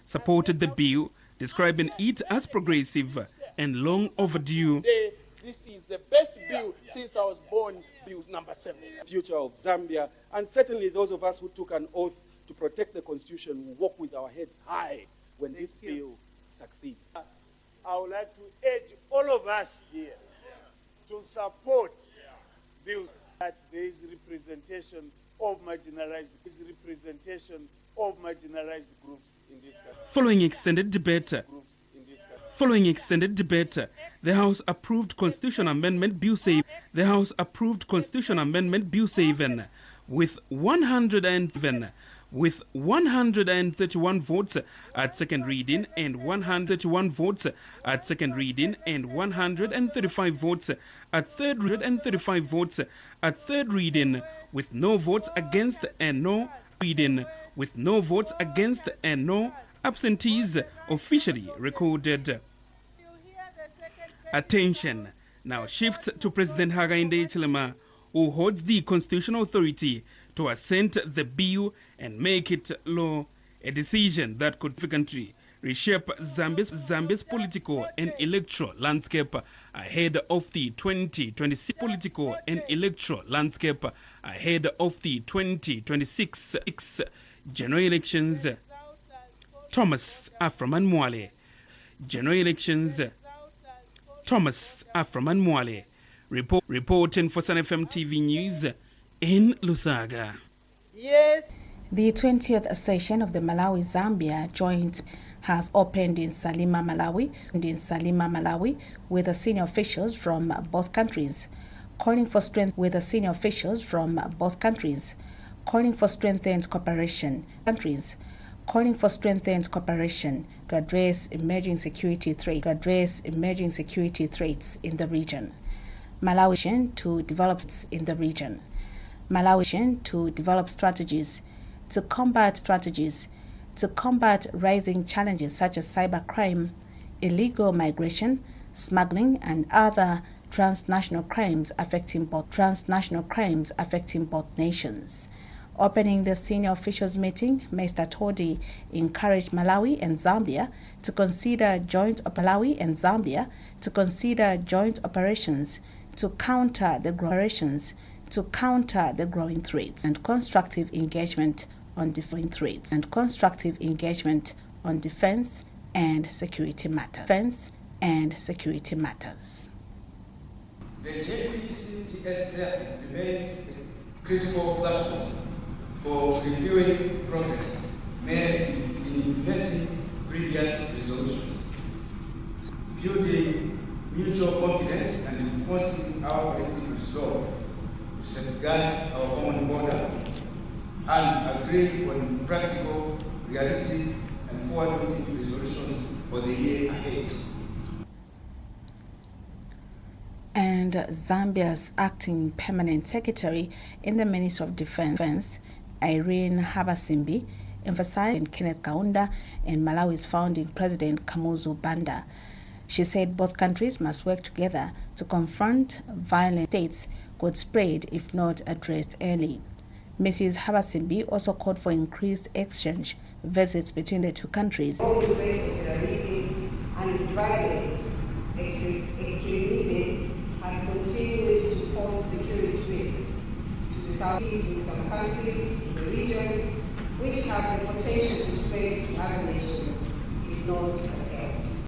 supported the bill, describing it as progressive and long overdue. This is the best bill since I was born, bill number 7. Future of Zambia, and certainly those of us who took an oath to protect the Constitution will walk with our heads high when this bill succeeds. I would like to urge all of us here to support bills that there is representation of marginalized groups in this country. Following extended debate, the House approved Constitution Amendment Bill 7 with 131 votes at second reading and 131 votes at second reading and 135 votes at third reading with no votes against and no absentees officially recorded. Attention now shifts to President Hakainde Hichilema, who holds the constitutional authority to assent the bill and make it law, a decision that could significantly reshape Zambia's political and electoral landscape ahead of the 2026 general elections. Thomas Aframan Mwale, reporting for Sun FM TV News in Lusaka. Yes. The 20th session of the Malawi-Zambia joint has opened in Salima, Malawi, with the senior officials from both countries, calling for strengthened cooperation to address emerging security threats in the region. Malawi to develop strategies to combat rising challenges such as cybercrime, illegal migration, smuggling, and other transnational crimes affecting both nations. Opening the senior officials meeting, Mr. Todi encouraged Malawi and Zambia to consider joint operations to counter the growing threats and constructive engagement on defense and security matters. The JPCTSF remains a critical platform for reviewing progress made in implementing previous resolutions, building mutual confidence and enforcing our collective resolve to safeguard our common border and agree on practical, realistic, and forward-looking resolutions for the year ahead. And Zambia's acting permanent secretary in the Ministry of Defense, Irene Habasimbi, emphasized Kenneth Kaunda and Malawi's founding president Kamuzu Banda. She said both countries must work together to confront violent states could spread if not addressed early. Mrs. Habasimbi also called for increased exchange visits between the two countries. Terrorism and violence, extremism has continued to pose security risks to the southeast in some countries in the region, which have the potential to spread to other nations.